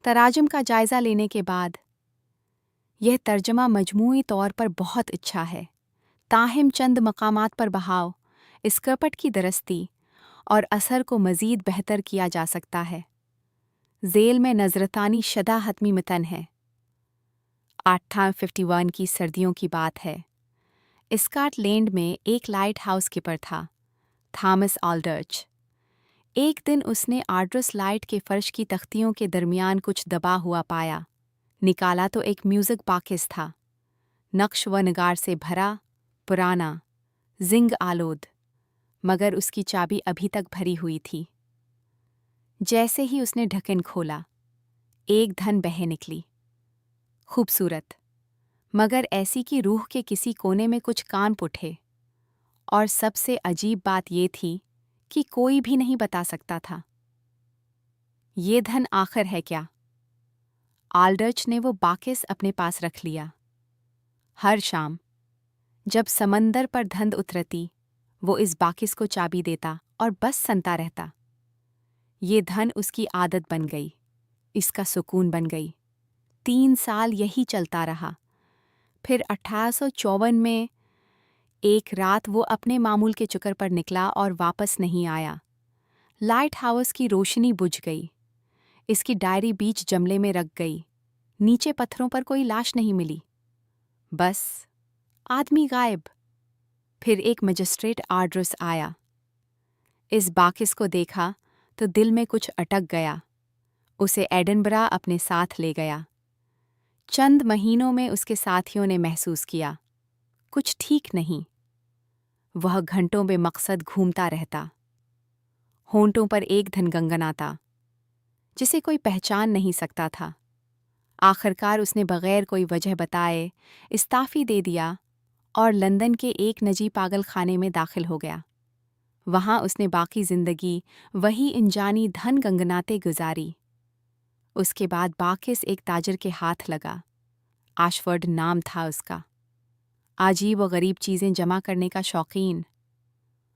तराजुम का जायज़ा लेने के बाद यह तर्जमा मजमूई तौर पर बहुत अच्छा है, ताहिम चंद मकामात पर बहाव, स्कर्पट की दरस्ती और असर को मज़ीद बेहतर किया जा सकता है। ज़ेल में नज़रतानी शदा हतमी मतन है। 1851 की सर्दियों की बात है। स्कॉटलैंड में एक लाइट हाउस कीपर था, थॉमस ऑल्डर्च। एक दिन उसने आर्ड्रस लाइट के फर्श की तख्तियों के दरमियान कुछ दबा हुआ पाया। निकाला तो एक म्यूज़िक बॉक्स था, नक्श व नगार से भरा, पुराना, जिंग आलोद, मगर उसकी चाबी अभी तक भरी हुई थी। जैसे ही उसने ढक्कन खोला, एक धन बह निकली, खूबसूरत, मगर ऐसी कि रूह के किसी कोने में कुछ कांप उठे। और सबसे अजीब बात ये थी कि कोई भी नहीं बता सकता था। ये धन आखिर है क्या? ऑल्डर्च ने वो बाकिस अपने पास रख लिया। हर शाम जब समंदर पर धंध उतरती, वो इस बाकिस को चाबी देता और बस सुनता रहता। ये धन उसकी आदत बन गई, इसका सुकून बन गई। 3 साल यही चलता रहा। फिर 1854 में एक रात वो अपने मामूल के चक्कर पर निकला और वापस नहीं आया। लाइट हाउस की रोशनी बुझ गई। इसकी डायरी बीच जमले में रख गई। नीचे पत्थरों पर कोई लाश नहीं मिली। बस आदमी गायब। फिर एक मजिस्ट्रेट आर्ड्रस आया। इस बाकिस को देखा तो दिल में कुछ अटक गया। उसे एडिनबरा अपने साथ ले गया। चंद महीनों में उसके साथियों ने महसूस किया, कुछ ठीक नहीं। वह घंटों बेमकसद घूमता रहता। होंठों पर एक धन गनगनाता, जिसे कोई पहचान नहीं सकता था। आखिरकार उसने बगैर कोई वजह बताए इस्ताफ़ी दे दिया और लंदन के एक निजी पागल खाने में दाखिल हो गया। वहाँ उसने बाकी ज़िंदगी वही अनजानी धन गंगनाते गुजारी। उसके बाद बाकिस एक ताजर के हाथ लगा। आशफर्ड नाम था उसका। अजीब व गरीब चीज़ें जमा करने का शौकीन।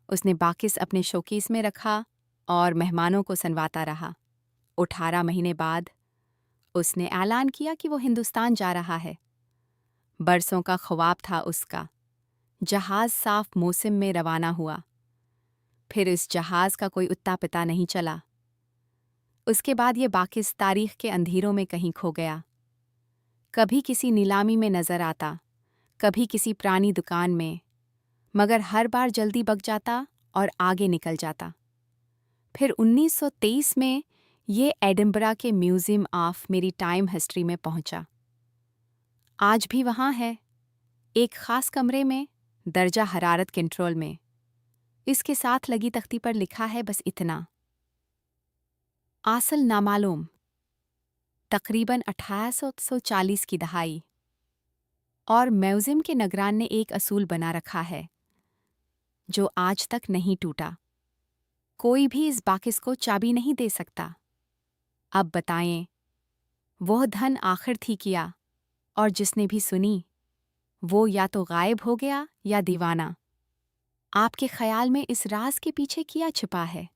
उसने बाकिस अपने शोकेस में रखा और मेहमानों को सनवाता रहा। 18 महीने बाद उसने ऐलान किया कि वो हिंदुस्तान जा रहा है। बरसों का ख्वाब था उसका। जहाज़ साफ मौसम में रवाना हुआ। फिर इस जहाज़ का कोई उत्ता पिता नहीं चला। उसके बाद ये बाकिस तारीख के अंधेरों में कहीं खो गया। कभी किसी नीलामी में नजर आता, कभी किसी पुरानी दुकान में, मगर हर बार जल्दी बक जाता और आगे निकल जाता। फिर 1923 में ये एडिनबरा के म्यूजियम ऑफ मेरी टाइम हिस्ट्री में पहुंचा। आज भी वहाँ है, एक खास कमरे में, दर्जा हरारत कंट्रोल में। इसके साथ लगी तख्ती पर लिखा है बस इतना: आसल नामालूम। तकरीबन 1840 की दहाई। और म्यूजियम के निगरान ने एक असूल बना रखा है जो आज तक नहीं टूटा। कोई भी इस बाकिस को चाबी नहीं दे सकता। अब बताएं, वह धन आखिर थी क्या? और जिसने भी सुनी, वो या तो गायब हो गया या दीवाना। आपके ख्याल में इस राज के पीछे क्या छिपा है?